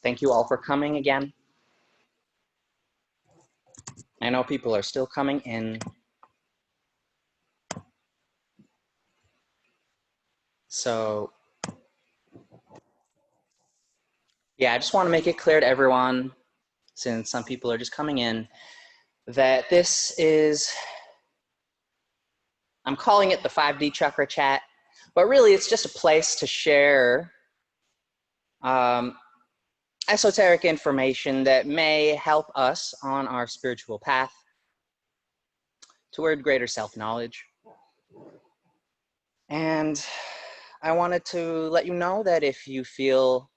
Thank you all for coming again. I know people are still coming in. So, yeah, I just want to make it clear to everyone, since some people are just coming in, that this is, I'm calling it the 5D Chakra Chat, but really it's just a place to share esoteric information that may help us on our spiritual path toward greater self-knowledge. And I wanted to let you know that if you feel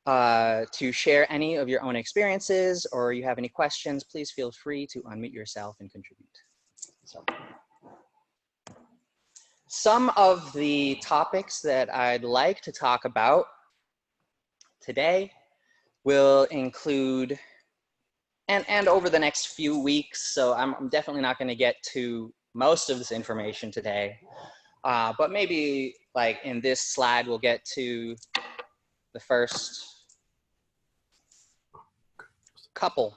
to share any of your own experiences or you have any questions, please feel free to unmute yourself and contribute. So, some of the topics that I'd like to talk about today will include, and over the next few weeks, so I'm definitely not going to get to most of this information today, but maybe like in this slide we'll get to the first couple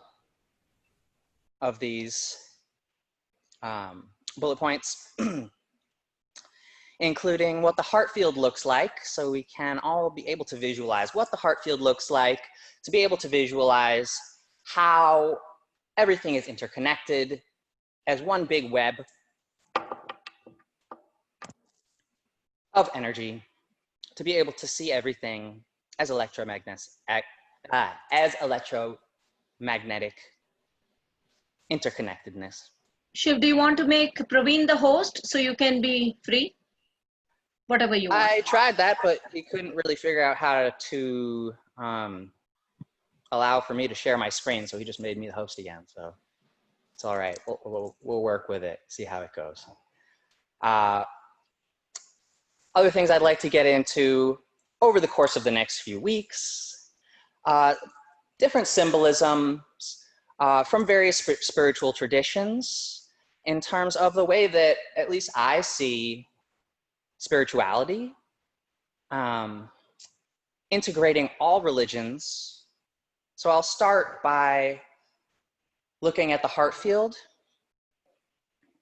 of these bullet points, including what the heart field looks like, so we can all be able to visualize what the heart field looks like, to be able to visualize how everything is interconnected as one big web of energy, to be able to see everything as electromagnetic interconnectedness. Shiv, do you want to make Praveen the host so you can be free? Whatever you want. I tried that, but he couldn't really figure out how to allow for me to share my screen, so he just made me the host again. So it's all right. We'll work with it, see how it goes. Other things I'd like to get into over the course of the next few weeks, different symbolisms from various spiritual traditions in terms of the way that at least I see spirituality, integrating all religions. So I'll start by looking at the heart field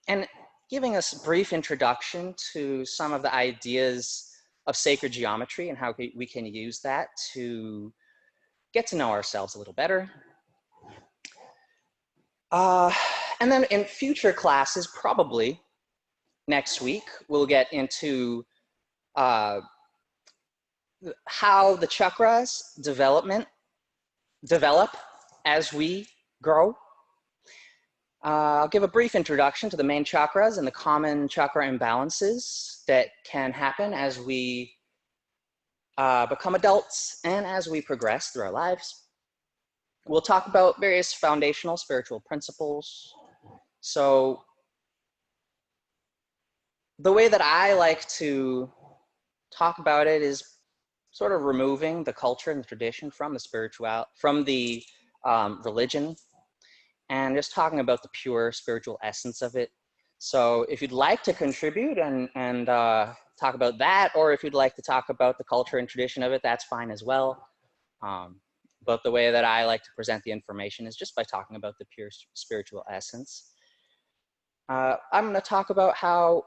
and giving us a brief introduction to some of the ideas of sacred geometry and how we can use that to get to know ourselves a little better. And then in future classes, probably next week, we'll get into how the chakras develop as we grow. I'll give a brief introduction to the main chakras and the common chakra imbalances that can happen as we become adults and as we progress through our lives. We'll talk about various foundational spiritual principles. So the way that I like to talk about it is sort of removing the culture and the tradition from the religion, and just talking about the pure spiritual essence of it. So if you'd like to contribute and talk about that, or if you'd like to talk about the culture and tradition of it, that's fine as well. But the way that I like to present the information is just by talking about the pure spiritual essence. I'm going to talk about how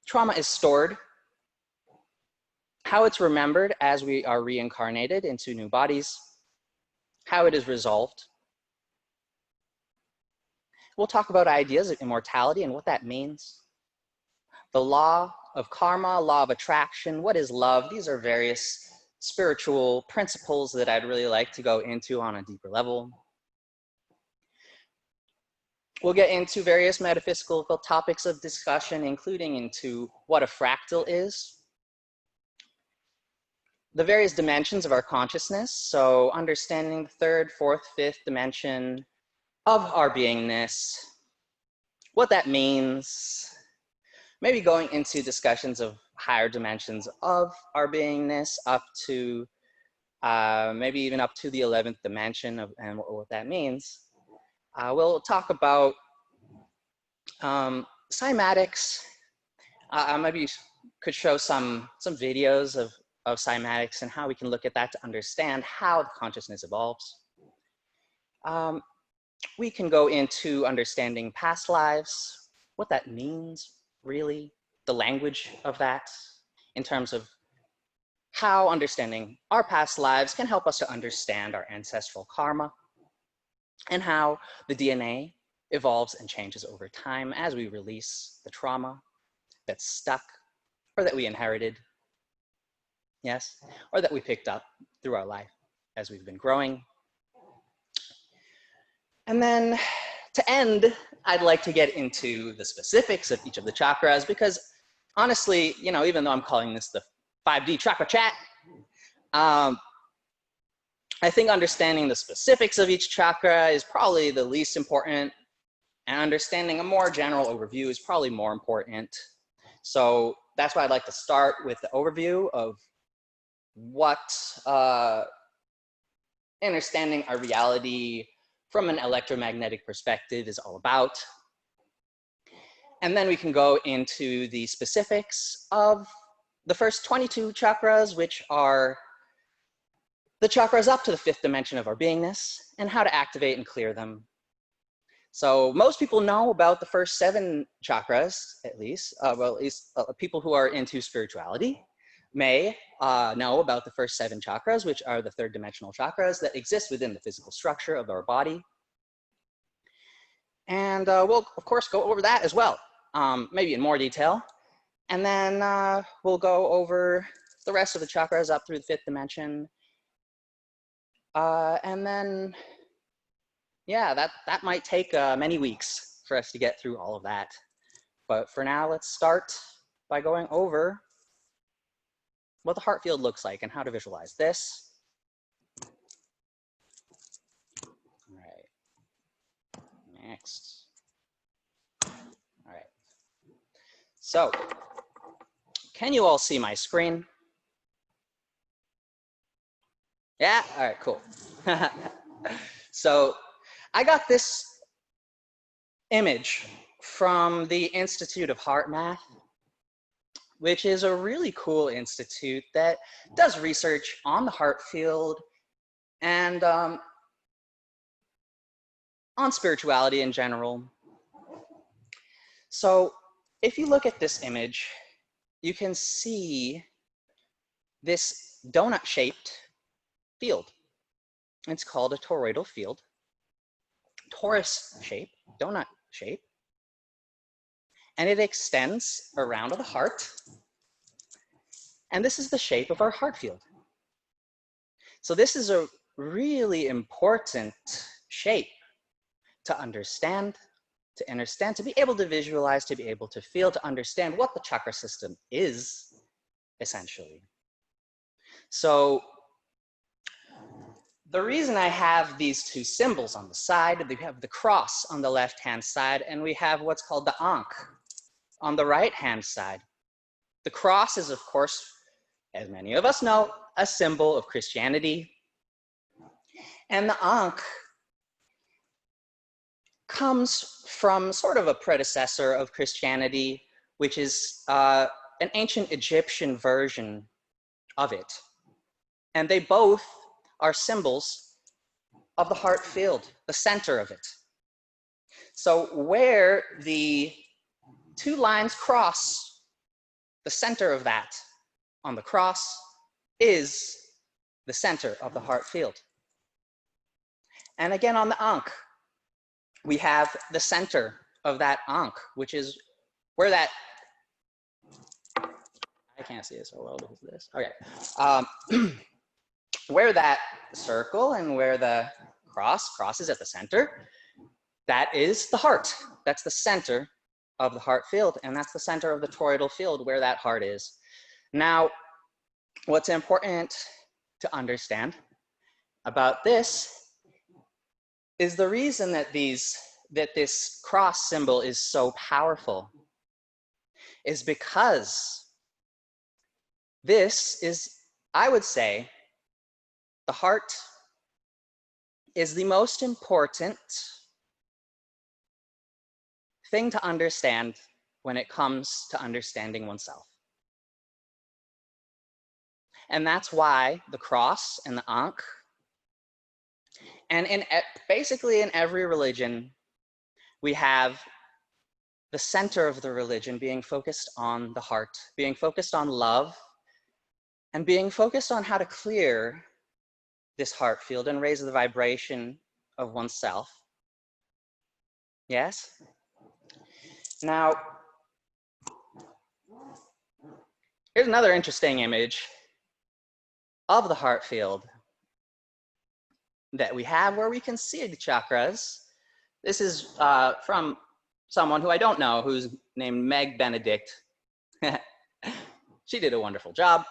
trauma is stored, how it's remembered as we are reincarnated into new bodies, how it is resolved. We'll talk about ideas of immortality and what that means. The law of karma, law of attraction, what is love? These are various spiritual principles that I'd really like to go into on a deeper level. We'll get into various metaphysical topics of discussion, including into what a fractal is, the various dimensions of our consciousness, so understanding the third, fourth, fifth dimension of our beingness, what that means, maybe going into discussions of higher dimensions of our beingness up to maybe even up to the 11th dimension and what that means. We'll talk about cymatics. I maybe could show some videos of of cymatics and how we can look at that to understand how the consciousness evolves. We can go into understanding past lives, what that means, really, the language of that, in terms of how understanding our past lives can help us to understand our ancestral karma, and how the DNA evolves and changes over time as we release the trauma that's stuck or that we inherited, yes, or that we picked up through our life as we've been growing. And then to end, I'd like to get into the specifics of each of the chakras, because honestly, you know, even though I'm calling this the 5D chakra chat, I think understanding the specifics of each chakra is probably the least important, and understanding a more general overview is probably more important. So that's why I'd like to start with the overview of what understanding our reality from an electromagnetic perspective is all about. And then we can go into the specifics of the first 22 chakras, which are the chakras up to the 5th dimension of our beingness, and how to activate and clear them. So most people know about the first 7 chakras, at least. Well, at least people who are into spirituality may know about the first 7 chakras, which are the 3rd dimensional chakras that exist within the physical structure of our body. And we'll, of course, go over that as well, maybe in more detail. And then we'll go over the rest of the chakras up through the 5th dimension. And then, yeah, that might take many weeks for us to get through all of that. But for now, let's start by going over what the heart field looks like and how to visualize this. All right, next. All right, so can you all see my screen? Yeah, all right, cool. So I got this image from the Institute of Heart Math, which is a really cool institute that does research on the heart field and on spirituality in general. So if you look at this image, you can see this donut-shaped field. It's called a toroidal field. Torus shape, donut shape. And it extends around the heart. And this is the shape of our heart field. So this is a really important shape to understand, to be able to visualize, to be able to feel, to understand what the chakra system is, essentially. So the reason I have these 2 symbols on the side, we have the cross on the left-hand side, and we have what's called the Ankh on the right-hand side. The cross is, of course, as many of us know, a symbol of Christianity. And the Ankh comes from sort of a predecessor of Christianity, which is an ancient Egyptian version of it. And they both are symbols of the heart field, the center of it. So where the 2 lines cross, the center of that on the cross is the center of the heart field. And again, on the Ankh, we have the center of that Ankh, which is where that, I can't see it so well because of this. Okay. Where that circle and where the cross crosses at the center, that is the heart. That's the center of the heart field, and that's the center of the toroidal field where that heart is. Now, what's important to understand about this is the reason that this cross symbol is so powerful is because this is, I would say, the heart is the most important thing to understand when it comes to understanding oneself. And that's why the cross and the ankh, and basically in every religion, we have the center of the religion being focused on the heart, being focused on love, and being focused on how to clear this heart field and raise the vibration of oneself. Yes? Now, here's another interesting image of the heart field that we have where we can see the chakras. This is from someone who I don't know, who's named Meg Benedict. She did a wonderful job,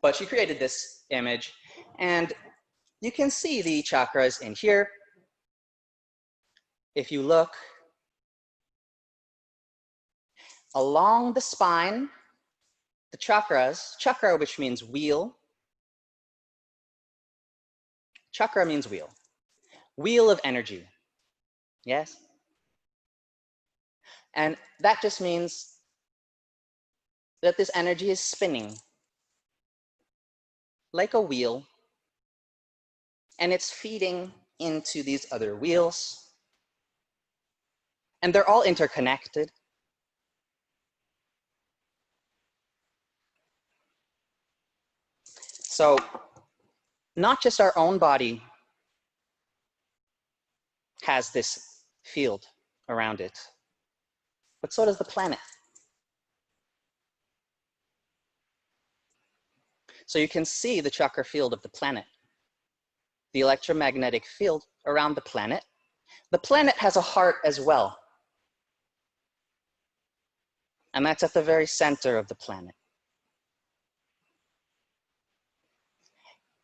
but she created this image. And you can see the chakras in here. If you look along the spine, the chakras, chakra, which means wheel. Chakra means wheel. Wheel of energy. Yes? And that just means that this energy is spinning like a wheel, and it's feeding into these other wheels, and they're all interconnected. So not just our own body has this field around it, but so does the planet. So you can see the chakra field of the planet, the electromagnetic field around the planet. The planet has a heart as well, and that's at the very center of the planet.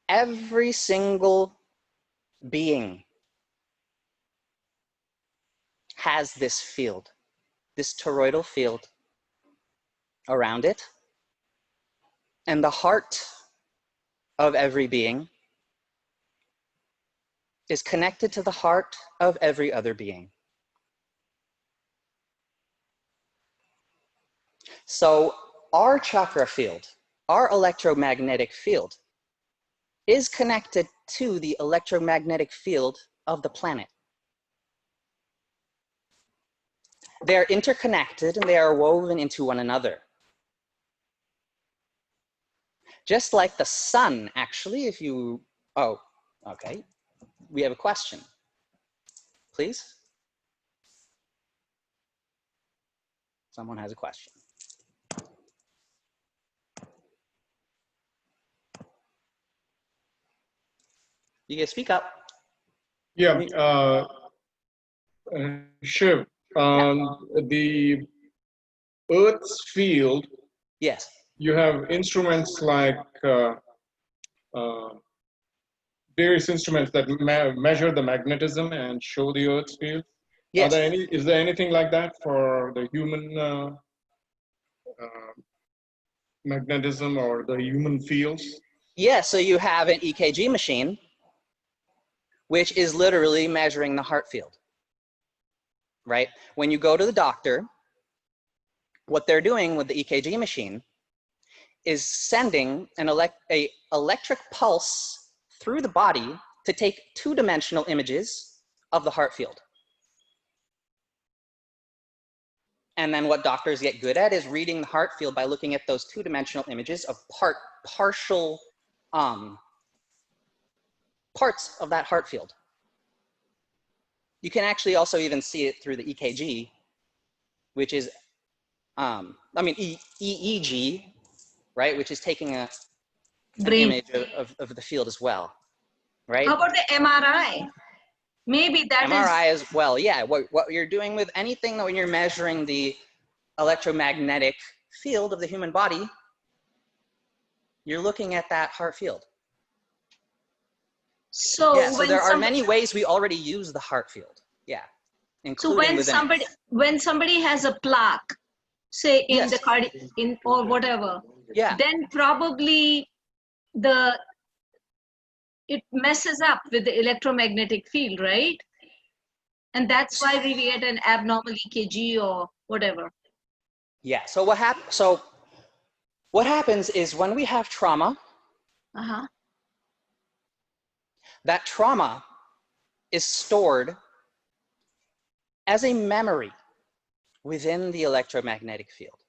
Every single being has this field, this toroidal field around it. And the heart of every being is connected to the heart of every other being. So our chakra field, our electromagnetic field, is connected to the electromagnetic field of the planet. They're interconnected and they are woven into one another. Just like the sun, actually, if you, oh, okay. We have a question, please. Someone has a question. You can speak up. Yeah, Shiv, the Earth's field, Yes. you have instruments like various instruments that measure the magnetism and show the Earth's field. Yes. Is there anything like that for the human magnetism or the human fields? Yeah, so you have an EKG machine, which is literally measuring the heart field, right? When you go to the doctor, what they're doing with the EKG machine is sending an electric pulse through the body to take two-dimensional images of the heart field. And then what doctors get good at is reading the heart field by looking at those two-dimensional images of partial parts of that heart field. You can actually also even see it through the EKG, which is, EEG, right? Which is taking an image of the field as well, right? How about the MRI? Maybe that MRI as well, yeah. What you're doing with anything that when you're measuring the electromagnetic field of the human body, you're looking at that heart field. So, yeah, so there are many ways we already use the heart field. Yeah. So when somebody has a plaque, say in the or whatever, yeah, then probably it messes up with the electromagnetic field, right? And that's why we get an abnormal EKG or whatever. Yeah. So what happens is when we have trauma, Uh-huh. That trauma is stored as a memory within the electromagnetic field.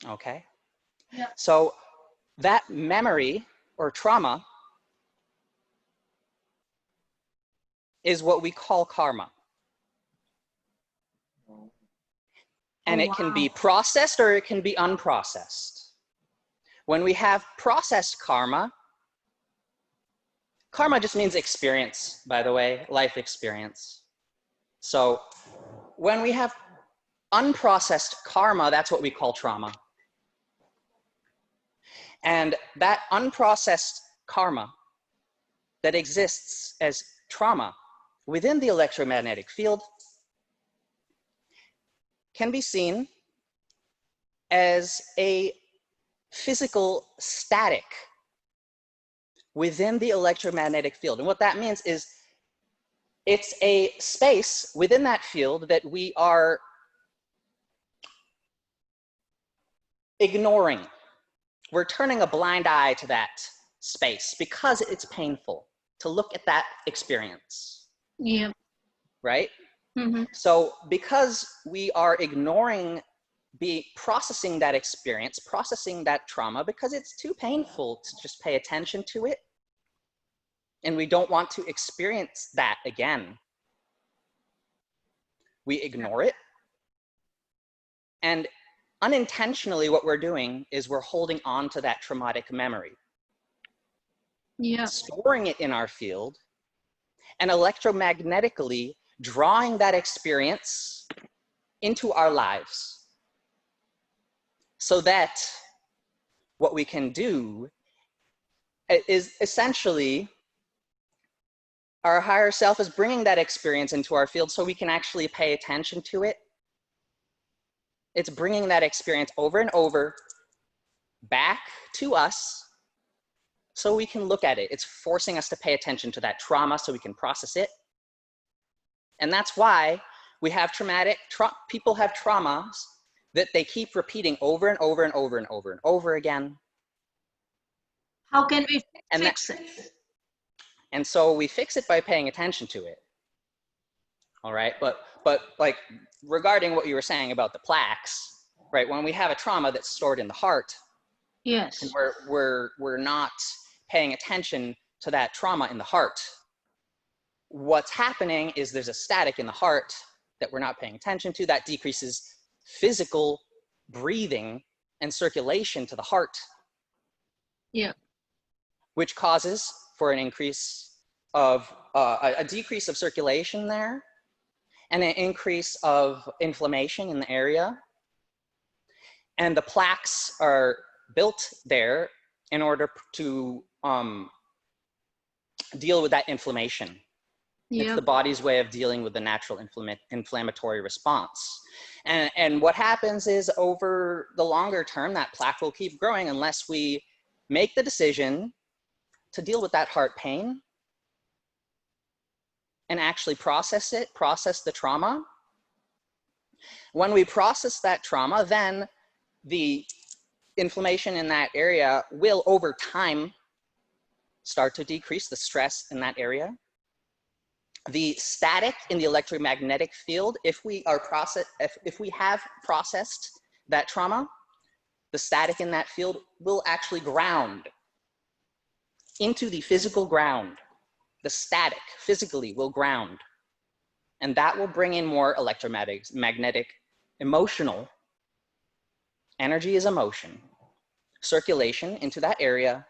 Okay? Yeah. So that memory or trauma is what we call karma. And it can be processed or it can be unprocessed. When we have processed karma, karma just means experience, by the way, life experience. So when we have unprocessed karma, that's what we call trauma. And that unprocessed karma that exists as trauma within the electromagnetic field can be seen as a physical static within the electromagnetic field. And what that means is it's a space within that field that we are ignoring. We're turning a blind eye to that space because it's painful to look at that experience. Yeah. Right? Mm-hmm. So because we are ignoring processing that experience, processing that trauma, because it's too painful to just pay attention to it, and we don't want to experience that again, we ignore it. And unintentionally, what we're doing is we're holding on to that traumatic memory. Yeah. Storing it in our field, and electromagnetically drawing that experience into our lives. So that what we can do is essentially our higher self is bringing that experience into our field so we can actually pay attention to it. It's bringing that experience over and over back to us so we can look at it. It's forcing us to pay attention to that trauma so we can process it. And that's why we have people have traumas that they keep repeating over and over and over and over and over again. How can we fix it? And so we fix it by paying attention to it. All right, but like regarding what you were saying about the plaques, right? When we have a trauma that's stored in the heart, yes, and we're not paying attention to that trauma in the heart, what's happening is there's a static in the heart that we're not paying attention to that decreases physical breathing and circulation to the heart. Yeah. Which causes for an increase of a decrease of circulation there and an increase of inflammation in the area. And the plaques are built there in order to deal with that inflammation. Yep. It's the body's way of dealing with the natural inflammatory response. And what happens is over the longer term, that plaque will keep growing unless we make the decision to deal with that heart pain and actually process the trauma. When we process that trauma, then the inflammation in that area will over time start to decrease the stress in that area. The static in the electromagnetic field, if we have processed that trauma, the static in that field will actually ground into the physical ground. The static physically will ground, and that will bring in more electromagnetic, emotional. Energy is emotion, circulation into that area,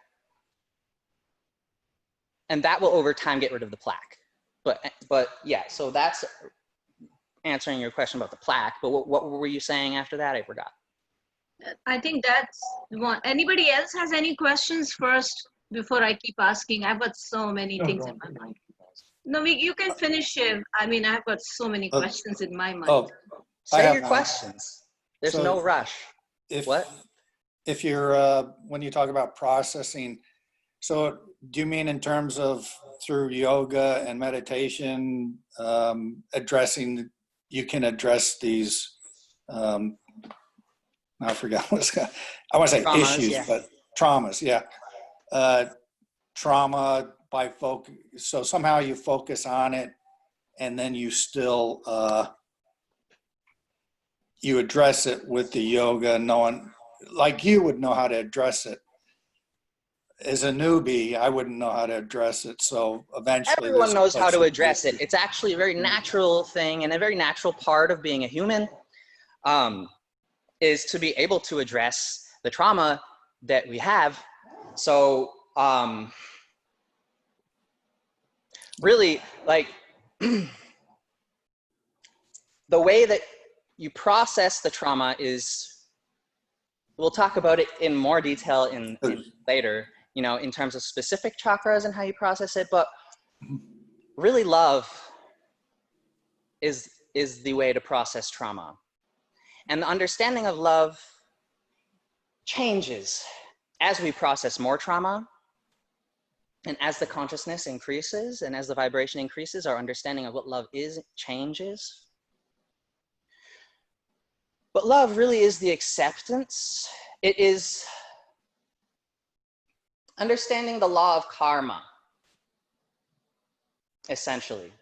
and that will over time get rid of the plaque. But yeah, so that's answering your question about the plaque. But what were you saying after that? I forgot. I think that's one. Anybody else has any questions first before I keep asking? I've got so many things in my mind. No, you can finish it. I mean, I've got so many questions in my mind. Oh, say your questions. There's no rush. If you're when you talk about processing, so do you mean in terms of through yoga and meditation, you can address these I forgot what's I want to say Traumas, issues, yeah. but traumas, yeah. Trauma by focus. So somehow you focus on it, and then you still you address it with the yoga, knowing like you would know how to address it. As a newbie, I wouldn't know how to address it. So eventually, Everyone there's a knows how place to you address get it. It's actually a very natural thing and a very natural part of being a human, is to be able to address the trauma that we have. So really, like, the way that you process the trauma is, we'll talk about it in more detail in later, you know, in terms of specific chakras and how you process it, but really love is the way to process trauma. And the understanding of love changes as we process more trauma, and as the consciousness increases and as the vibration increases, our understanding of what love is changes. But love really is the acceptance. It is understanding the law of karma, essentially,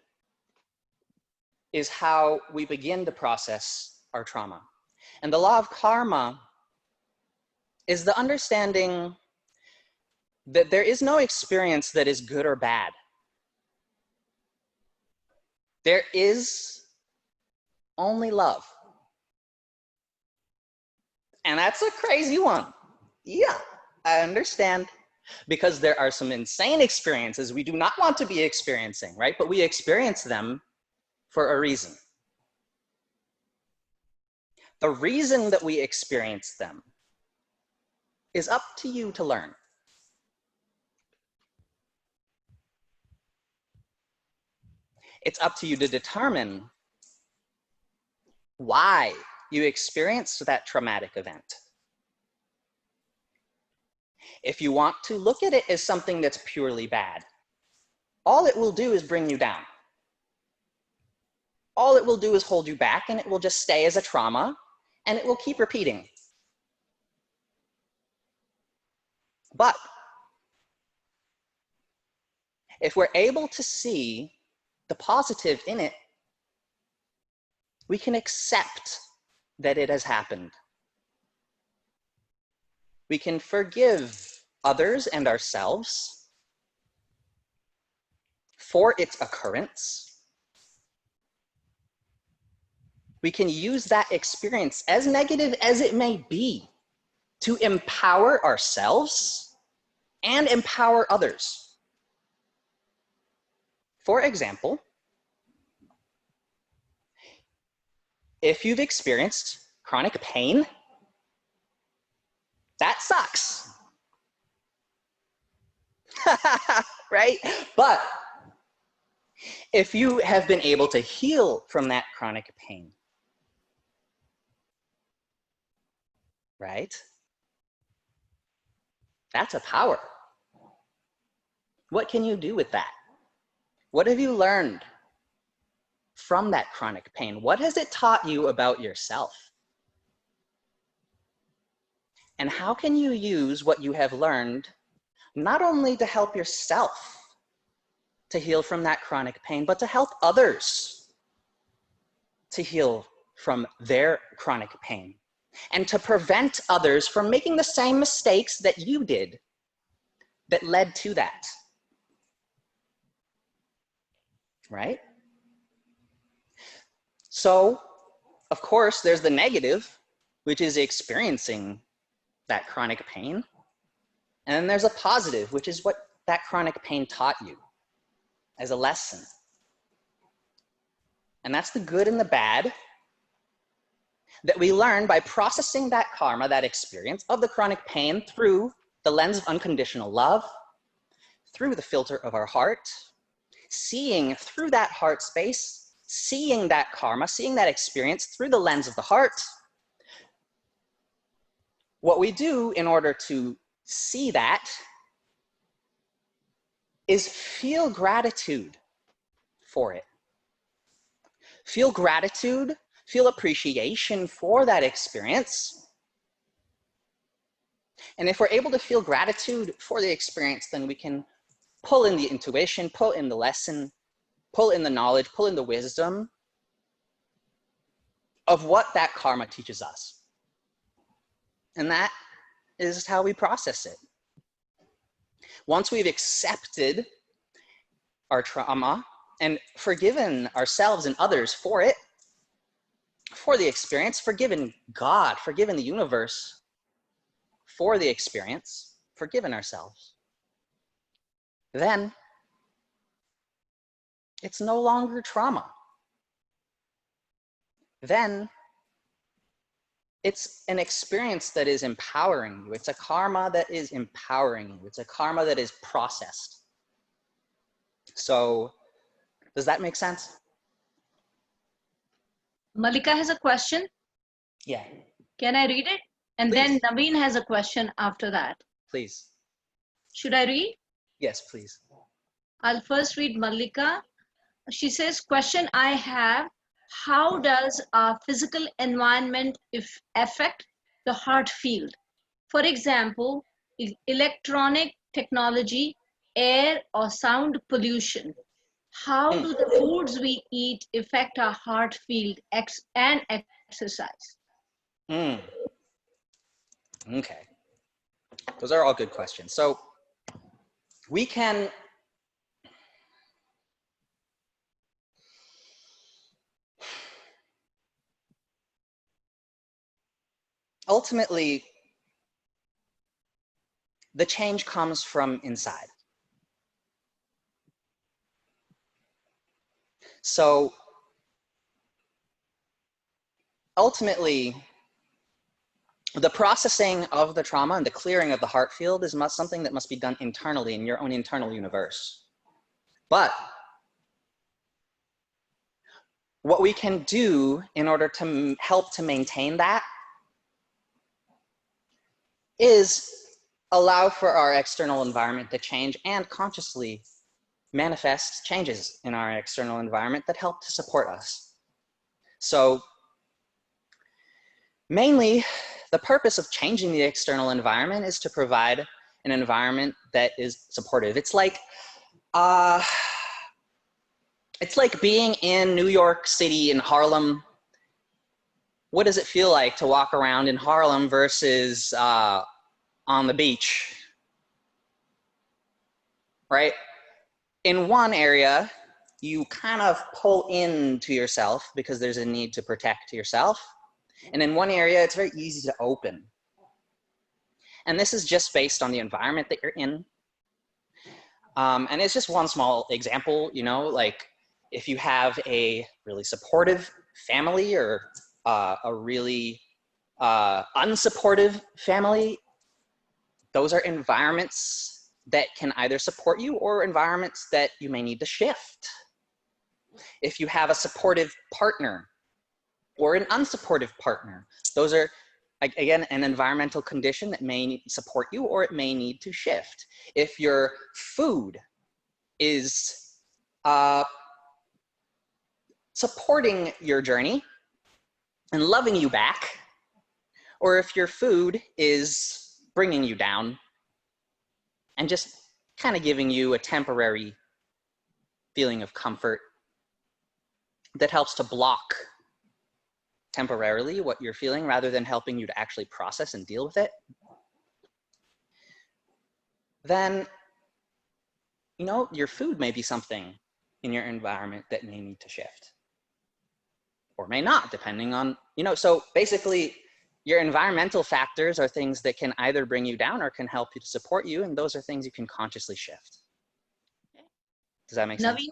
is how we begin to process our trauma. And the law of karma is the understanding that there is no experience that is good or bad. There is only love. And that's a crazy one. Yeah, I understand. Because there are some insane experiences we do not want to be experiencing, right? But we experience them for a reason. The reason that we experience them is up to you to learn. It's up to you to determine why you experienced that traumatic event. If you want to look at it as something that's purely bad, all it will do is bring you down. All it will do is hold you back, and it will just stay as a trauma, and it will keep repeating. But if we're able to see the positive in it, we can accept that it has happened. We can forgive others and ourselves for its occurrence. We can use that experience, as negative as it may be, to empower ourselves and empower others. For example, if you've experienced chronic pain, that sucks. Right? But if you have been able to heal from that chronic pain, right? That's a power. What can you do with that? What have you learned from that chronic pain? What has it taught you about yourself? And how can you use what you have learned not only to help yourself to heal from that chronic pain, but to help others to heal from their chronic pain, and to prevent others from making the same mistakes that you did that led to that, right? So, of course, there's the negative, which is experiencing that chronic pain. And then there's a positive, which is what that chronic pain taught you as a lesson. And that's the good and the bad that we learn by processing that karma, that experience of the chronic pain, through the lens of unconditional love, through the filter of our heart, seeing through that heart space, seeing that karma, seeing that experience through the lens of the heart. What we do in order to see that is feel gratitude for it. Feel gratitude, feel appreciation for that experience, And if we're able to feel gratitude for the experience, then we can pull in the intuition, pull in the lesson, pull in the knowledge, pull in the wisdom of what that karma teaches us. And that is how we process it. Once we've accepted our trauma and forgiven ourselves and others for it, for the experience, forgiven God, forgiven the universe for the experience, forgiven ourselves, then it's no longer trauma. Then it's an experience that is empowering you. It's a karma that is empowering you. It's a karma that is processed. So, does that make sense? Malika has a question. Yeah. Can I read it? And Please. then Naveen has a question after that. Please. Should I read? Yes, please. I'll first read Malika. She says, question I have, how does our physical environment affect the heart field? For example, electronic technology, air or sound pollution. How do the foods we eat affect our heart field and exercise? Okay. Those are all good questions. So we can ultimately, the change comes from inside. So ultimately, the processing of the trauma and the clearing of the heart field is something that must be done internally in your own internal universe. But what we can do in order to help to maintain that is allow for our external environment to change and consciously manifest changes in our external environment that help to support us. So mainly, the purpose of changing the external environment is to provide an environment that is supportive. It's like being in New York City, in Harlem. What does it feel like to walk around in Harlem versus on the beach? Right? In one area, you kind of pull into yourself because there's a need to protect yourself. And in one area, it's very easy to open. And this is just based on the environment that you're in. And it's just one small example, you know, like if you have a really supportive family or a really unsupportive family, those are environments that can either support you or environments that you may need to shift. If you have a supportive partner or an unsupportive partner, those are, again, an environmental condition that may support you or it may need to shift. If your food is supporting your journey and loving you back, or if your food is bringing you down and just kind of giving you a temporary feeling of comfort that helps to block temporarily what you're feeling rather than helping you to actually process and deal with it, then, you know, your food may be something in your environment that may need to shift or may not, depending on, you know, so basically your environmental factors are things that can either bring you down or can help you to support you. And those are things you can consciously shift. Does that make sense?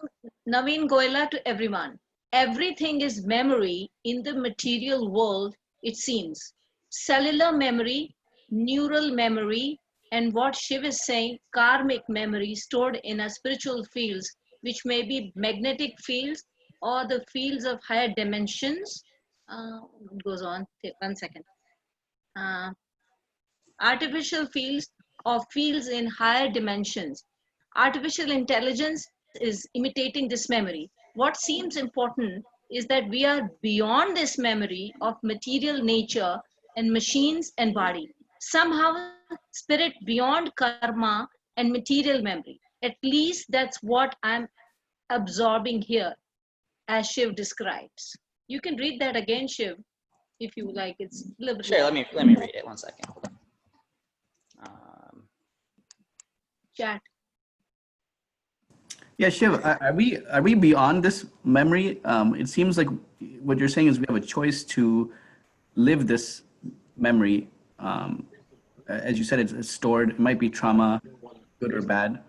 Naveen Goyla to everyone. Everything is memory in the material world, it seems. Cellular memory, neural memory, and what Shiv is saying, karmic memory stored in our spiritual fields, which may be magnetic fields or the fields of higher dimensions. It goes on, 1 second. Artificial fields or fields in higher dimensions. Artificial intelligence is imitating this memory. What seems important is that we are beyond this memory of material nature and machines and body. Somehow spirit beyond karma and material memory. At least that's what I'm absorbing here, as Shiv describes. You can read that again, Shiv, if you like. It's a little bit Sure, long. let me read it 1 second. Chat. Yeah, Shiv, are we beyond this memory? It seems like what you're saying is we have a choice to live this memory. As you said, it's stored. It might be trauma, good or bad.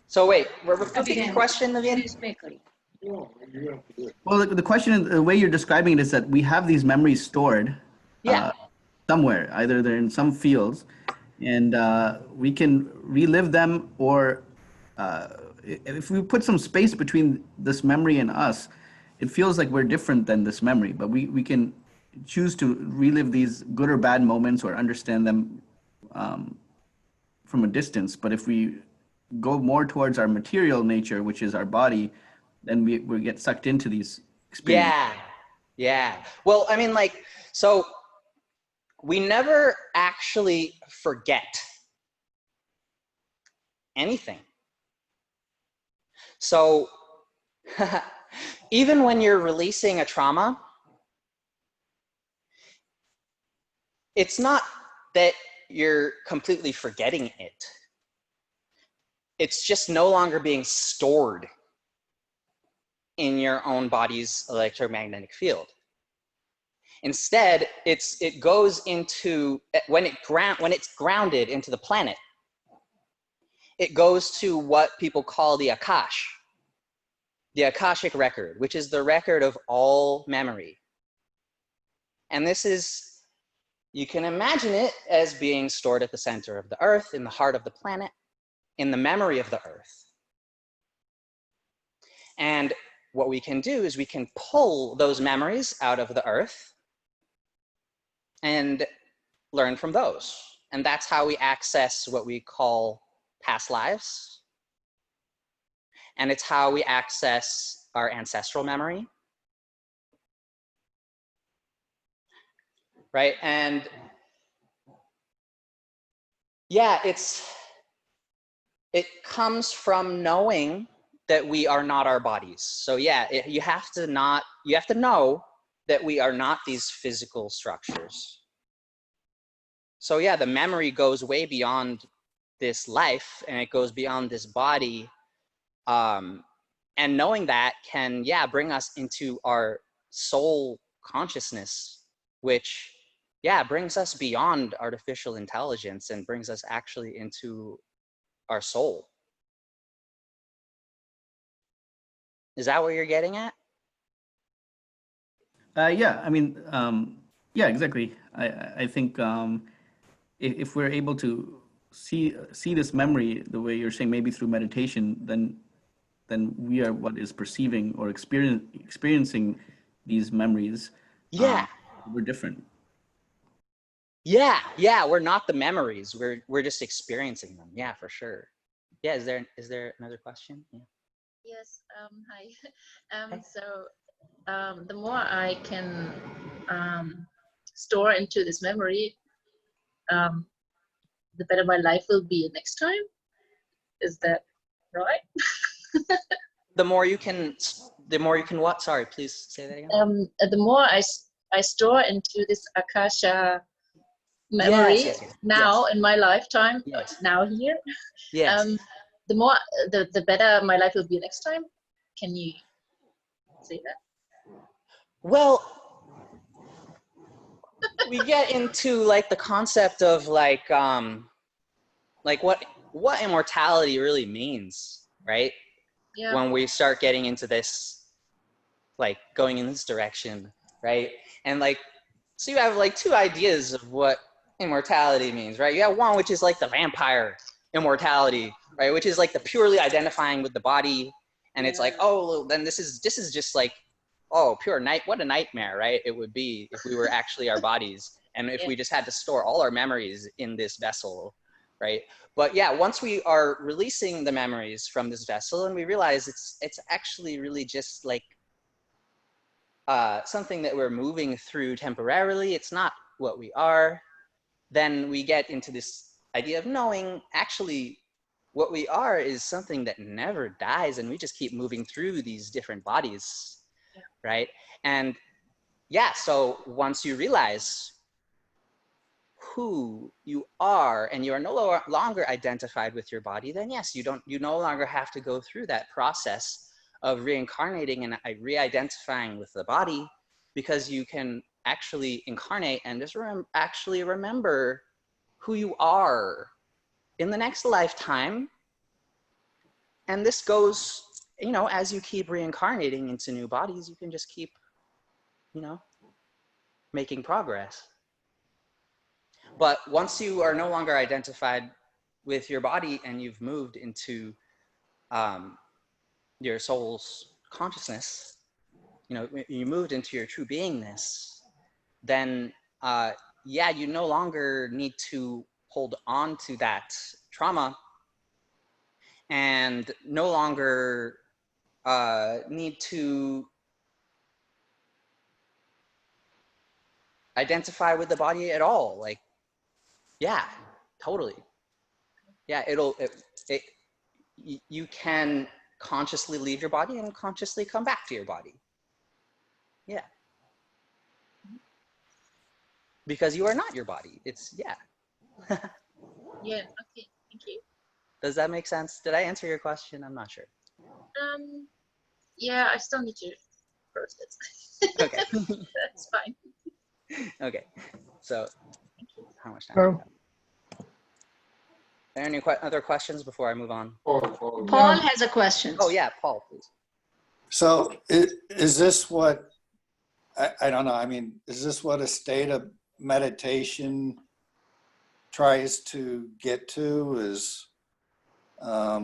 So wait, repeat the question again. Well, the question, the way you're describing it is that we have these memories stored Yeah. somewhere, either they're in some fields, and we can relive them, or if we put some space between this memory and us, it feels like we're different than this memory, but we can choose to relive these good or bad moments or understand them from a distance. But if we go more towards our material nature, which is our body, then we get sucked into these experiences. Yeah. Well, I mean, like, so we never actually forget anything. So even when you're releasing a trauma, it's not that you're completely forgetting it. It's just no longer being stored in your own body's electromagnetic field. Instead, it goes into, when it's grounded into the planet, it goes to what people call the Akash, the Akashic record, which is the record of all memory. And this is, you can imagine it as being stored at the center of the earth, in the heart of the planet, in the memory of the earth. And what we can do is we can pull those memories out of the earth and learn from those. And that's how we access what we call past lives. And it's how we access our ancestral memory. Right? And yeah, it comes from knowing that we are not our bodies. So yeah, you have to know that we are not these physical structures. So yeah, the memory goes way beyond this life, and it goes beyond this body. And knowing that can, yeah, bring us into our soul consciousness, which, yeah, brings us beyond artificial intelligence and brings us actually into our soul. Is that what you're getting at? Yeah, I mean, yeah, exactly. I think if we're able to see this memory the way you're saying, maybe through meditation, then we are what is perceiving or experiencing these memories. Yeah. We're different. Yeah, we're not the memories. We're just experiencing them. Yeah, for sure. Yeah, is there another question? Yeah. Yes, hi. The more I can store into this memory, the better my life will be next time. Is that right? The more you can what? Sorry, please say that again. The more I store into this Akasha memory now in my lifetime, now here. Yes. The more, the better my life will be next time. Can you say that? Well, we get into like the concept of like what immortality really means, right? Yeah. When we start getting into this, like going in this direction, right? And like, so you have like two ideas of what immortality means, right? You have one, which is like the vampire immortality, right? Which is like the purely identifying with the body. And it's like, oh, then this is just like, oh, pure night. What a nightmare, right? It would be if we were actually our bodies. And if we just had to store all our memories in this vessel, right? But yeah, once we are releasing the memories from this vessel and we realize it's actually really just like something that we're moving through temporarily. It's not what we are. then we get into this idea of knowing actually what we are is something that never dies, and we just keep moving through these different bodies, right? And yeah, so once you realize who you are and you are no longer identified with your body, then yes, you no longer have to go through that process of reincarnating and re-identifying with the body, because you can actually incarnate and just actually remember who you are in the next lifetime. And this goes, you know, as you keep reincarnating into new bodies, you can just keep, you know, making progress. But once you are no longer identified with your body and you've moved into your soul's consciousness, you know, you moved into your true beingness, then yeah, you no longer need to hold on to that trauma, and no longer need to identify with the body at all. Like, yeah, totally. Yeah, you can consciously leave your body and consciously come back to your body. Yeah. Because you are not your body. It's, yeah. Yeah, okay, thank you. Does that make sense? Did I answer your question? I'm not sure. Yeah, I still need to process. Okay. That's fine. Okay. So, how much time? Hello. Are there any other questions before I move on? Paul has a question. Oh yeah, Paul, please. So is this what, I don't know, I mean, is this what a state of meditation tries to get to? Is, I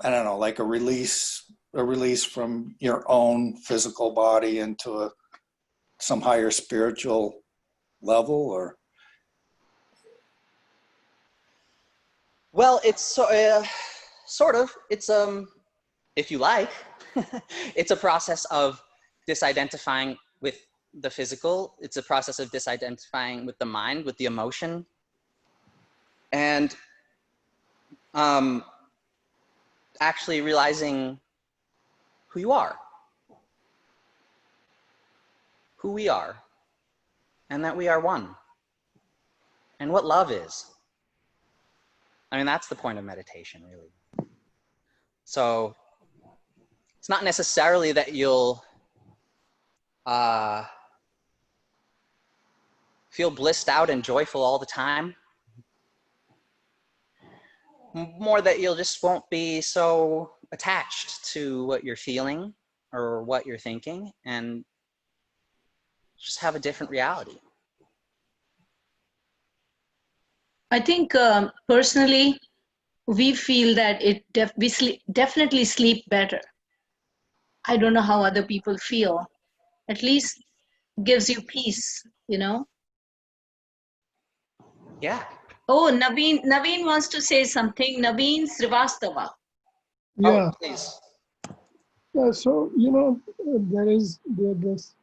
don't know, like a release from your own physical body into some higher spiritual level, or? Well, it's sort of. It's if you like, it's a process of disidentifying with the physical. It's a process of disidentifying with the mind, with the emotion, and actually realizing who you are, who we are, and that we are one, and what love is. I mean, that's the point of meditation, really. So it's not necessarily that you'll feel blissed out and joyful all the time. More that you'll just won't be so attached to what you're feeling or what you're thinking, and just have a different reality. I think personally, we feel that we definitely sleep better. I don't know how other people feel. At least gives you peace, you know? Yeah. Oh, Naveen wants to say something. Naveen Srivastava. Yeah. Oh, please. Yeah. So, you know, there's this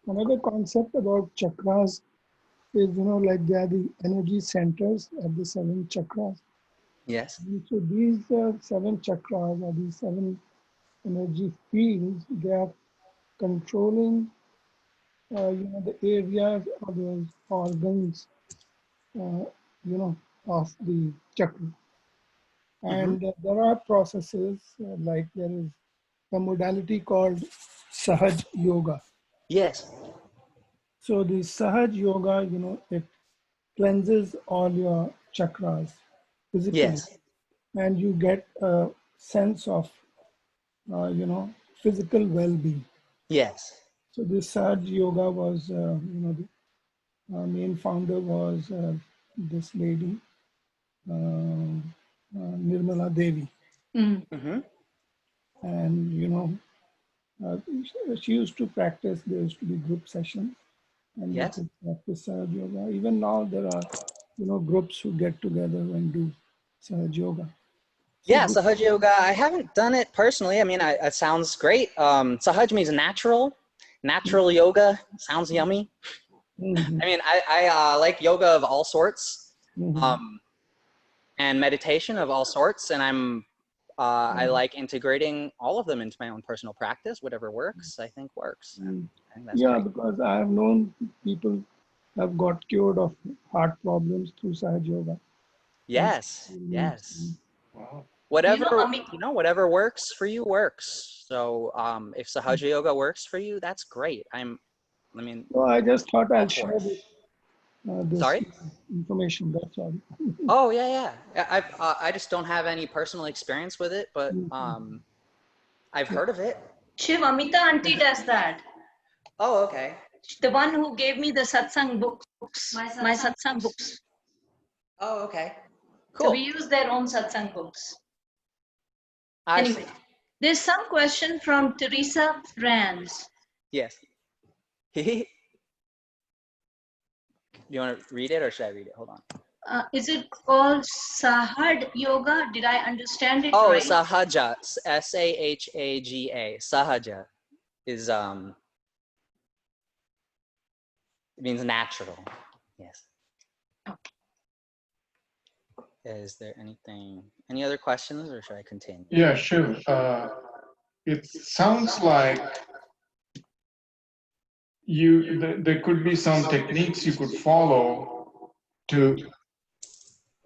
another concept about chakras is, you know, like they are the energy centers of the 7 chakras. Yes. And so these 7 chakras or these 7 energy fields, they are controlling, you know, the areas or the organs, you know, of the chakra. And there are processes like there is a modality called Sahaj Yoga. Yes. So the Sahaj Yoga, you know, it cleanses all your chakras physically, Yes. and you get a sense of, you know, physical well-being. Yes. So this Sahaj Yoga was, you know, the main founder was this lady, Nirmala Devi. Mm. And, you know, she used to practice, there used to be group sessions, and you Yes. could practice Sahaj Yoga. Even now there are, you know, groups who get together and do Sahaj Yoga. So Yeah, this, Sahaj Yoga. I haven't done it personally. I mean, it sounds great. Sahaj means natural yoga. Sounds yummy. Mhm. I mean, I like yoga of all sorts, Mhm. and meditation of all sorts, and I like integrating all of them into my own personal practice. Whatever works, I think works. And I think that's Yeah, great. because I have known people have got cured of heart problems through Sahaj Yoga. Yes, And, yes. Wow. Whatever, Amit, whatever works for you works. So if Sahaja Yoga works for you, that's great. I mean, so I just thought all I'll for share it. this Sorry? information. That's all. Oh yeah, yeah. I just don't have any personal experience with it, but I've heard of it. Shiv, Amita auntie does that. Oh, okay. The one who gave me the satsang books, my satsang books. Oh, okay. So we Cool. use their own satsang books. I Anyway, see. there's some question from Teresa Franz. Yes. Do you want to read it or should I read it? Hold on. Is it called Sahad Yoga? Did I understand it Oh, right? Sahaja. Sahaga. Sahaja is it means natural. Yes. Is there any other questions or should I continue? Yeah, sure. It sounds like there could be some techniques you could follow to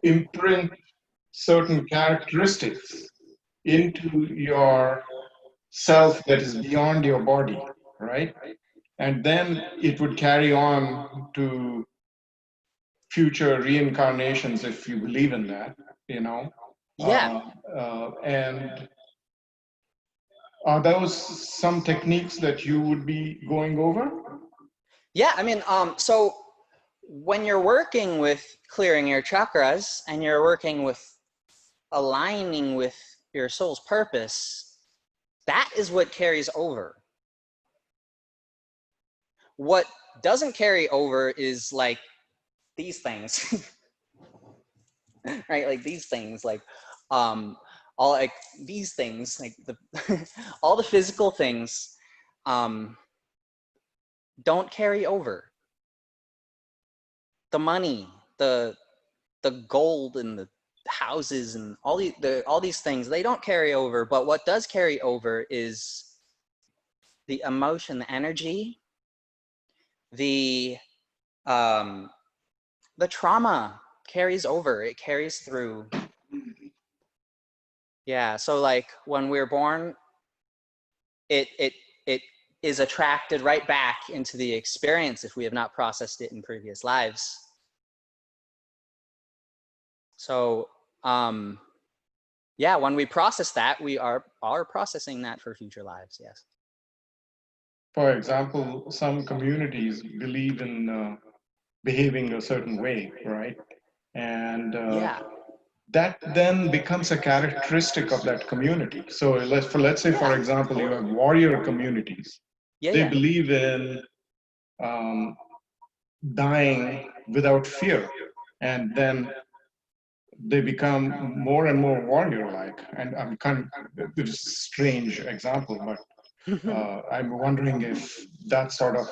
imprint certain characteristics into your self that is beyond your body, right? And then it would carry on to future reincarnations if you believe in that, you know. Yeah. And are those some techniques that you would be going over? Yeah, I mean, so when you're working with clearing your chakras and you're working with aligning with your soul's purpose, that is what carries over. What doesn't carry over is like these things, right? Like these things, like all like these things, like the all the physical things don't carry over. The money, the gold and the houses and all these things, they don't carry over, but what does carry over is the emotion, the energy, the trauma carries over, it carries through. Yeah, so like when we're born, it is attracted right back into the experience if we have not processed it in previous lives. So yeah, when we process that, we are processing that for future lives. Yes. For example, some communities believe in behaving a certain way, right? And Yeah. that then becomes a characteristic of that community. So let's say, for example, you have warrior communities. Yeah, They yeah. believe in dying without fear, and then they become more and more warrior-like. And I'm kind of, it's a strange example, but I'm wondering if that sort of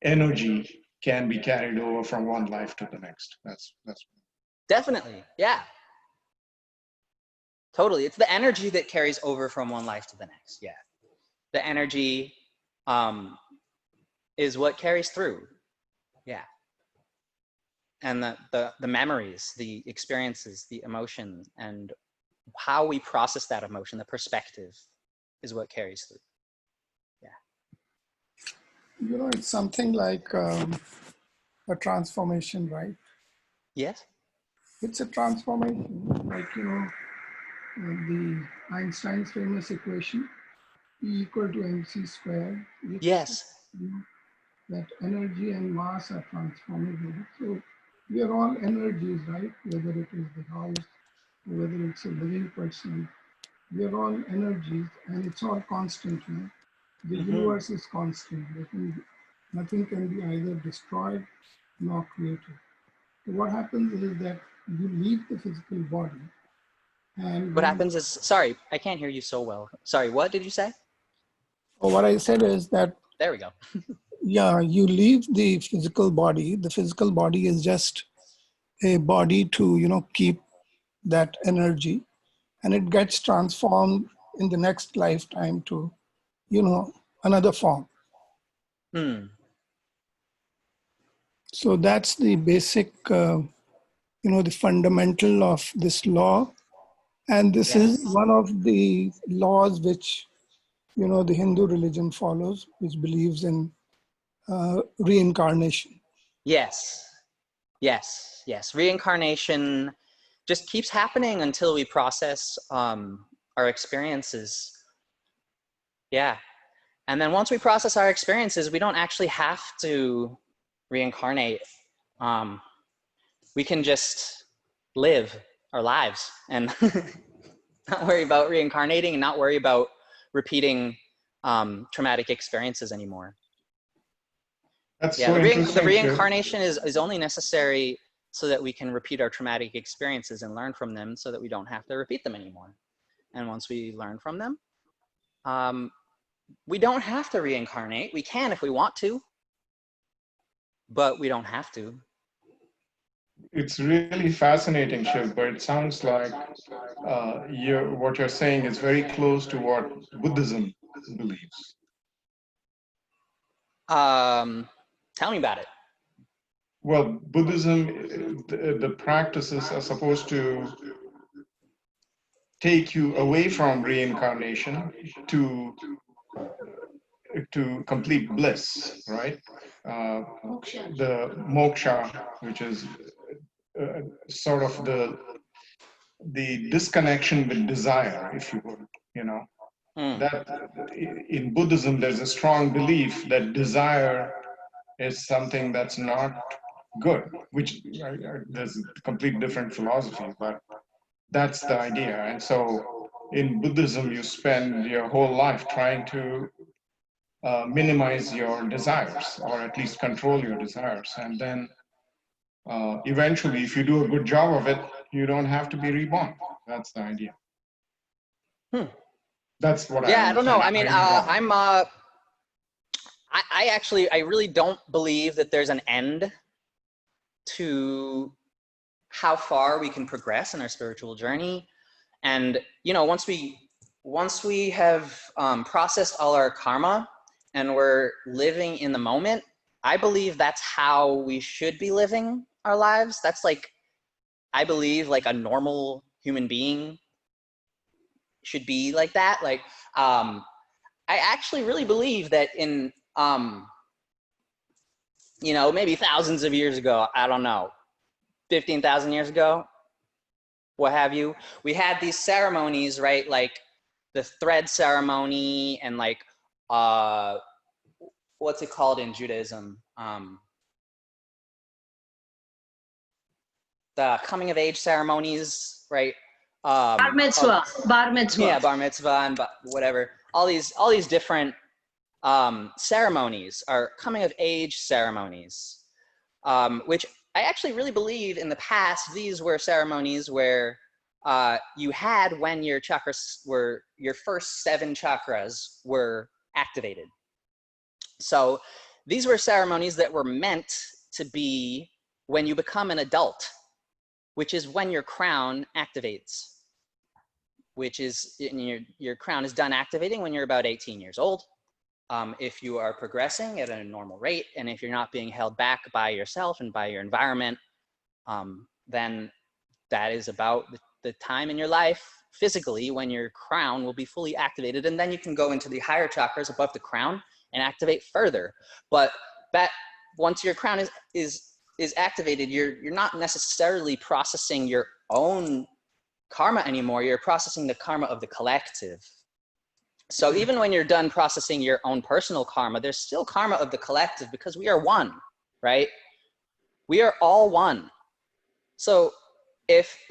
energy can be carried over from one life to the next. That's Definitely. Yeah. Totally. It's the energy that carries over from one life to the next. Yeah. The energy is what carries through. Yeah. And the memories, the experiences, the emotion, and how we process that emotion, the perspective is what carries through. Yeah. You know, it's something like a transformation, right? Yes. It's a transformation, like, you know, the Einstein's famous equation, E equal to mc squared, which says, Yes. you know, that energy and mass are transformable. So we are all energies, right? Whether it is the house, whether it's a living person, we are all energies, and it's all constant. You know? The universe is constant. Nothing can be either destroyed nor created. So what happens is that you leave the physical body, and What when, happens is, sorry, I can't hear you so well. Sorry, what did you say? or what I said is that There we go. yeah, you leave the physical body. The physical body is just a body to, keep that energy, and it gets transformed in the next lifetime to, another form. Hmm. So that's the basic, the fundamental of this law. And this is Yes. one of the laws which, the Hindu religion follows, which believes in reincarnation. Yes. Yes. Yes. Reincarnation just keeps happening until we process our experiences. Yeah. And then once we process our experiences, we don't actually have to reincarnate. We can just live our lives and not worry about reincarnating and not worry about repeating traumatic experiences anymore. That's Yeah, so the interesting, Shiv. reincarnation is only necessary so that we can repeat our traumatic experiences and learn from them so that we don't have to repeat them anymore. And once we learn from them, we don't have to reincarnate. We can if we want to, but we don't have to. It's really fascinating, Shiv, but it sounds like what you're saying is very close to what Buddhism believes. Tell me about it. Well, Buddhism, the practices are supposed to take you away from reincarnation to complete bliss, right? The moksha, which is sort of the disconnection with desire, if you would, that in Buddhism, there's a strong belief that desire is something that's not good, which there's a complete different philosophy, but that's the idea. And so in Buddhism, you spend your whole life trying to minimize your desires, or at least control your desires. And then eventually, if you do a good job of it, you don't have to be reborn. That's the idea. That's what I understand. I don't know. I mean, I really don't believe that there's an end to how far we can progress in our spiritual journey. And, once we have processed all our karma and we're living in the moment, I believe that's how we should be living our lives. That's I believe a normal human being should be like that. I actually really believe that in, maybe thousands of years ago, I don't know, 15,000 years ago, what have you, we had these ceremonies, right? Like the thread ceremony and what's it called in Judaism? The coming of age ceremonies, right? Bar mitzvah, bar mitzvah. Yeah, bar mitzvah and whatever. All these different ceremonies are coming of age ceremonies, which I actually really believe in the past, these were ceremonies where you had when your first 7 chakras were activated. So these were ceremonies that were meant to be when you become an adult, which is when your crown activates, which is your crown is done activating when you're about 18 years old. If you are progressing at a normal rate, and if you're not being held back by yourself and by your environment, then that is about the time in your life physically when your crown will be fully activated. And then you can go into the higher chakras above the crown and activate further. But that once your crown is activated, you're not necessarily processing your own karma anymore. You're processing the karma of the collective. So even when you're done processing your own personal karma, there's still karma of the collective, because we are one, right? We are all one. So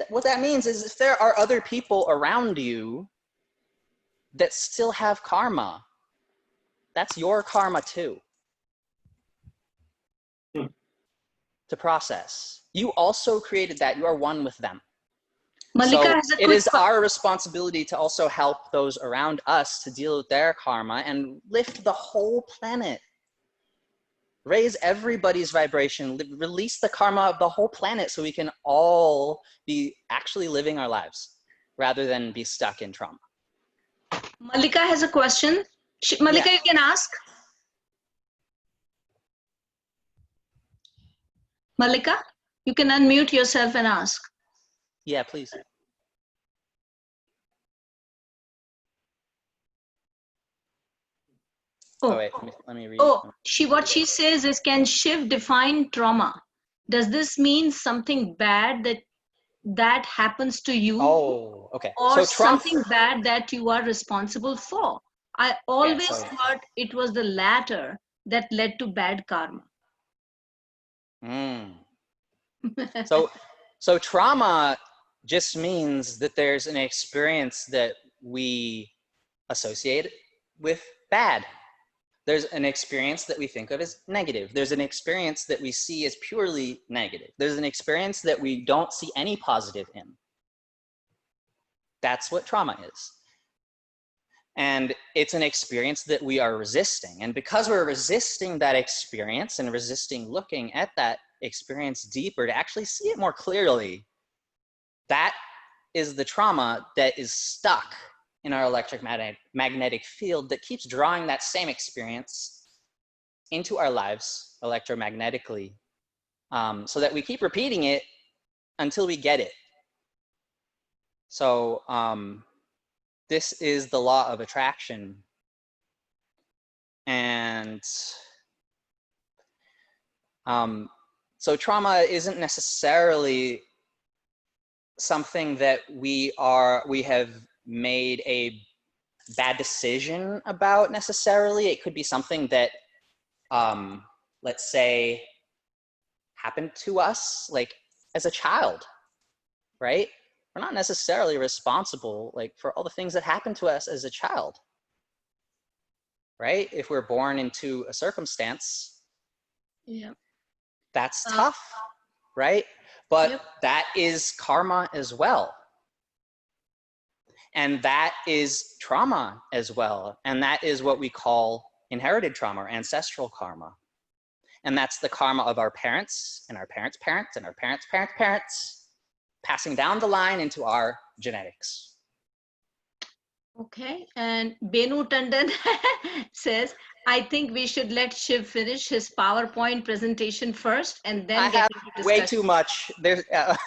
what that means is if there are other people around you that still have karma, that's your karma too, to process. You also created that. You are one with them. Malika so has a it quick is our responsibility to also help those around us to deal with their karma and lift the whole planet. raise everybody's vibration, release the karma of the whole planet so we can all be actually living our lives rather than be stuck in trauma. Malika has a question. Malika, you can ask. Malika, you can unmute yourself and ask. Yeah, please. Oh, wait, let me read. Oh, what she says is, can Shiv define trauma? Does this mean something bad that happens to you? Oh, okay. Or So something bad that you are responsible for? I always thought it was the latter that led to bad karma. So trauma just means that there's an experience that we associate with bad. There's an experience that we think of as negative. There's an experience that we see as purely negative. There's an experience that we don't see any positive in. That's what trauma is. And it's an experience that we are resisting. And because we're resisting that experience and resisting looking at that experience deeper to actually see it more clearly, that is the trauma that is stuck in our electromagnetic field that keeps drawing that same experience into our lives electromagnetically, so that we keep repeating it until we get it. So this is the law of attraction. And so trauma isn't necessarily something that we have made a bad decision about necessarily. It could be something that, let's say, happened to us like as a child, right? We're not necessarily responsible like for all the things that happened to us as a child, right? If we're born into a circumstance, that's tough, right? But that is karma as well. And that is trauma as well. And that is what we call inherited trauma or ancestral karma. And that's the karma of our parents and our parents' parents and our parents' parents' parents, passing down the line into our genetics. Okay, and Benu Tandon says, I think we should let Shiv finish his PowerPoint presentation first and then get into discussion. Way too much. There's not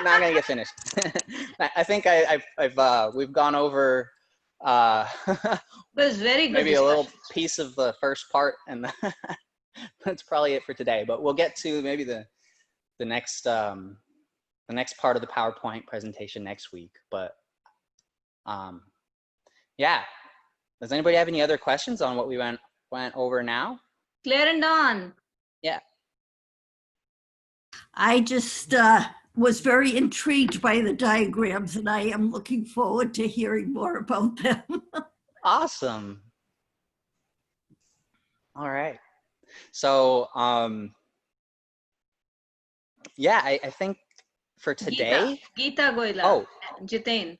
gonna get finished. I think we've gone over it was very good maybe discussion. A little piece of the first part, and that's probably it for today. But we'll get to maybe the next part of the PowerPoint presentation next week. But yeah, does anybody have any other questions on what we went over now? Claire and Dawn. Yeah. I just was very intrigued by the diagrams, and I am looking forward to hearing more about them. Awesome. All right. So yeah, I think for today. Geeta Goyla. Oh. Jitain.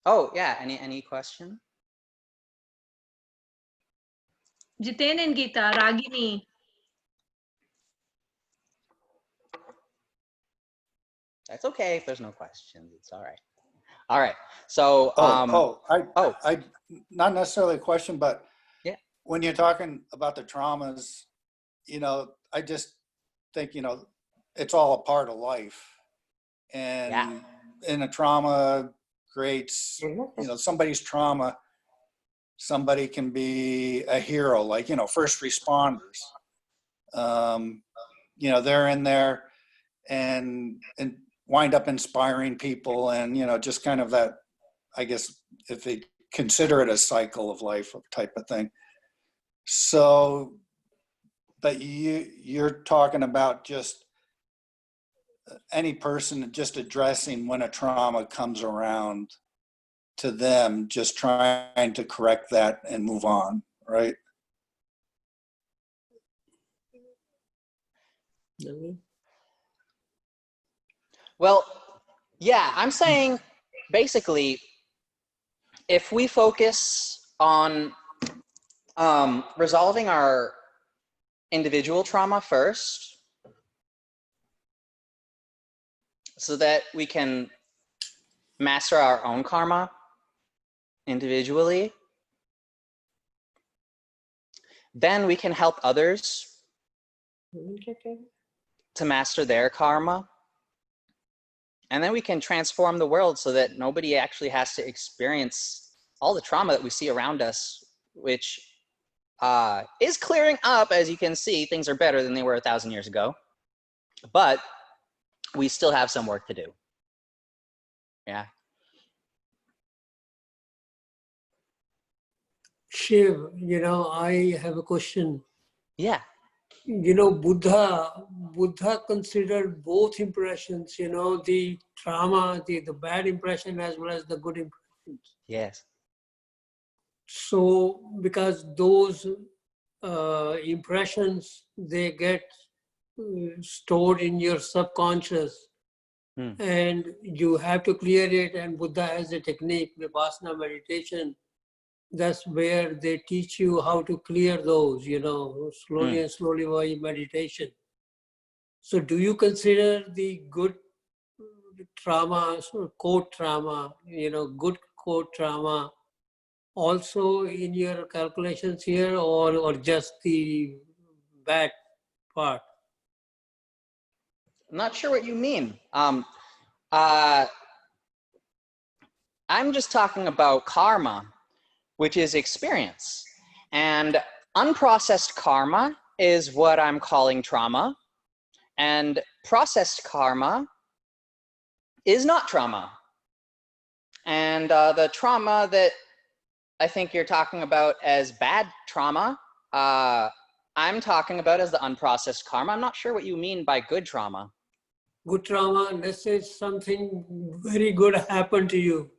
Oh yeah. Any question? Jitain and Geeta. Ragini. That's okay if there's no questions. It's all right. All right. So I not necessarily a question, but yeah, when you're talking about the traumas, I just think it's all a part of life, and in a trauma creates somebody's trauma. Somebody can be a hero, like first responders. They're in there and wind up inspiring people, and just kind of that, I guess, if they consider it a cycle of life type of thing. So, but you're talking about just any person just addressing when a trauma comes around to them, just trying to correct that and move on, right? Well, yeah, I'm saying basically, if we focus on resolving our individual trauma first, so that we can master our own karma individually. Then we can help others to master their karma. And then we can transform the world so that nobody actually has to experience all the trauma that we see around us, which is clearing up. As you can see, things are better than they were 1,000 years ago, but we still have some work to do. Yeah. Shiv, I have a question. Yeah. Buddha considered both impressions, the trauma, the bad impression as well as the good impressions. Yes. So, because those impressions, they get stored in your subconscious, and you have to clear it. And Buddha has a technique, Vipassana meditation. That's where they teach you how to clear those, slowly and slowly by meditation. So do you consider the good trauma, quote trauma, good quote trauma also in your calculations here, or just the bad part? I'm not sure what you mean. I'm just talking about karma, which is experience. And unprocessed karma is what I'm calling trauma. And processed karma is not trauma. And the trauma that I think you're talking about as bad trauma, I'm talking about as the unprocessed karma. I'm not sure what you mean by good trauma. Good trauma, let's say something very good happened to you,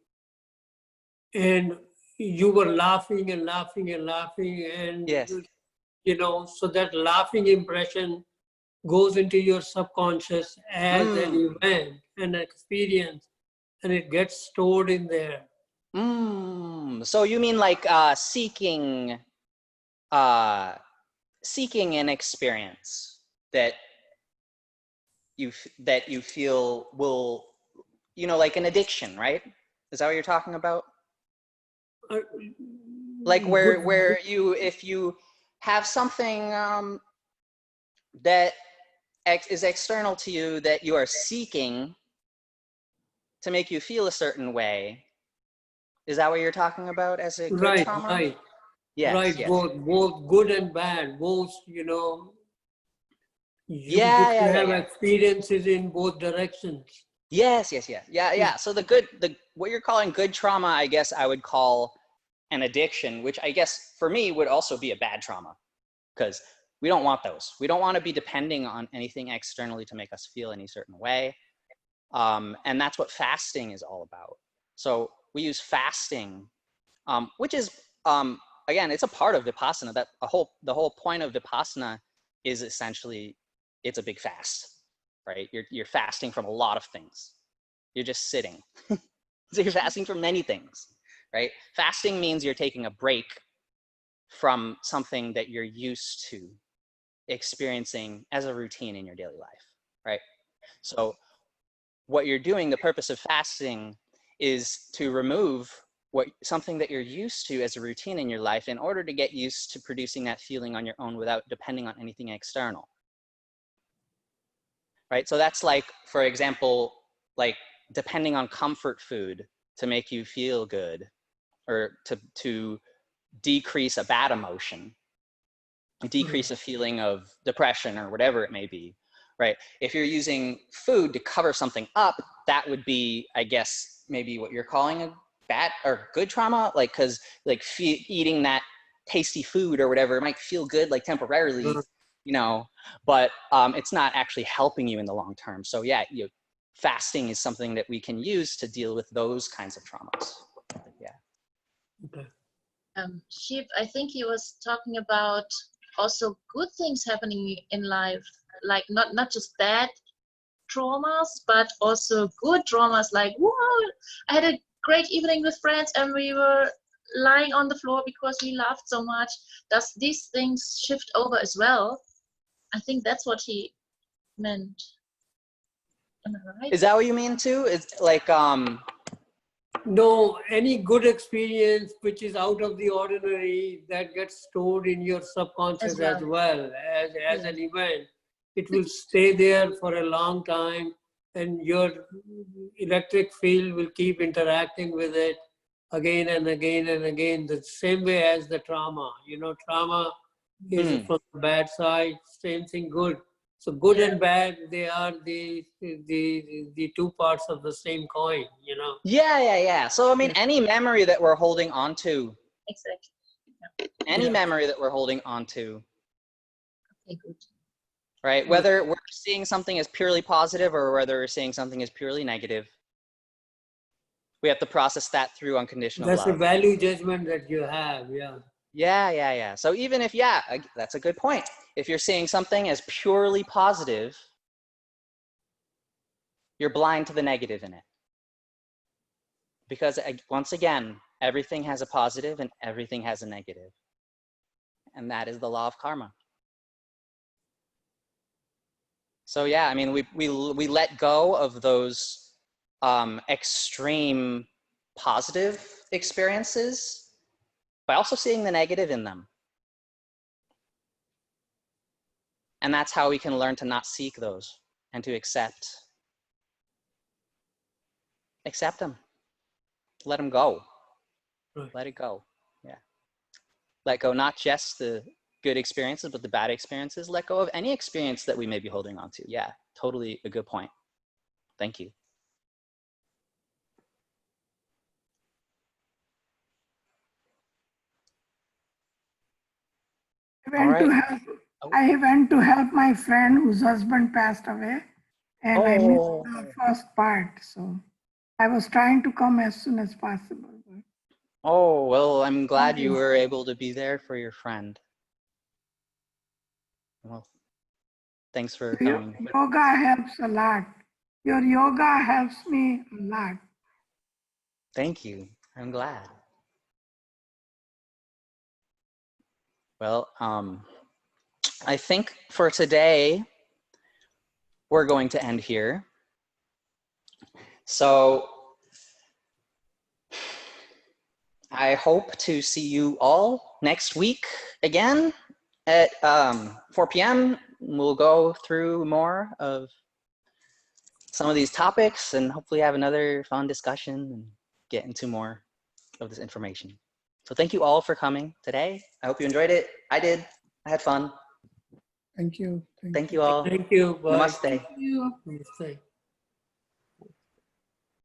and you were laughing and laughing and laughing, and yes, so that laughing impression goes into your subconscious as an event, an experience, and it gets stored in there. So you mean like seeking an experience that you feel will, like an addiction, right? Is that what you're talking about? Like where you, if you have something that is external to you that you are seeking to make you feel a certain way, is that what you're talking about as a good trauma? Right. Yes, right. Yes. Both good and bad. Both, you Yeah, have experiences in both directions. Yes. So what you're calling good trauma, I guess I would call an addiction, which I guess for me would also be a bad trauma, because we don't want those. We don't want to be depending on anything externally to make us feel any certain way. And that's what fasting is all about. So we use fasting, which is, again, it's a part of Vipassana. The whole point of Vipassana is essentially, it's a big fast, right? You're fasting from a lot of things. You're just sitting. So you're fasting from many things, right? Fasting means you're taking a break from something that you're used to experiencing as a routine in your daily life, right? So what you're doing, the purpose of fasting is to remove something that you're used to as a routine in your life in order to get used to producing that feeling on your own without depending on anything external. Right? So that's like, for example, like depending on comfort food to make you feel good, or to decrease a bad emotion, decrease a feeling of depression or whatever it may be, right? If you're using food to cover something up, that would be, I guess, maybe what you're calling a bad or good trauma, like, because like eating that tasty food or whatever, it might feel good like temporarily, but it's not actually helping you in the long term. So yeah, fasting is something that we can use to deal with those kinds of traumas. Yeah. Okay. Shiv, I think he was talking about also good things happening in life, like not just bad traumas, but also good traumas, like, whoa, I had a great evening with friends and we were lying on the floor because we laughed so much. Does these things shift over as well? I think that's what he meant. Am I right? Is that what you mean too? It's like No, any good experience which is out of the ordinary that gets stored in your subconscious as well as an event. It will stay there for a long time, and your electric field will keep interacting with it again and again and again, the same way as the trauma. You know, trauma is from the bad side, same thing good. So good and bad, they are the two parts of the same coin, you know. Yeah. So I mean, any memory that we're holding on to, Exactly. any memory that we're holding on to, Okay, good. right? Whether we're seeing something as purely positive or whether we're seeing something as purely negative, we have to process that through unconditional That's love. a value judgment that you have, Yeah. So even if, that's a good point. If you're seeing something as purely positive, you're blind to the negative in it. Because once again, everything has a positive and everything has a negative. And that is the law of karma. So yeah, I mean, we let go of those extreme positive experiences by also seeing the negative in them. And that's how we can learn to not seek those and to accept them. Let them go. Right. Let it go. Yeah. Let go not just the good experiences, but the bad experiences. Let go of any experience that we may be holding on to. Yeah, totally a good point. Thank you. I went to help my friend whose husband passed away, and I missed the first part. So I was trying to come as soon as possible. Oh, well, I'm glad you were able to be there for your friend. Well, thanks for coming. Yoga helps a lot. Your yoga helps me a lot. Thank you. I'm glad. Well, I think for today, we're going to end here. So I hope to see you all next week again at 4 p.m. We'll go through more of some of these topics and hopefully have another fun discussion and get into more of this information. So thank you all for coming today. I hope you enjoyed it. I did. I had fun. Thank you. Thank you all. Thank you. Bye. Namaste. Thank you. Namaste.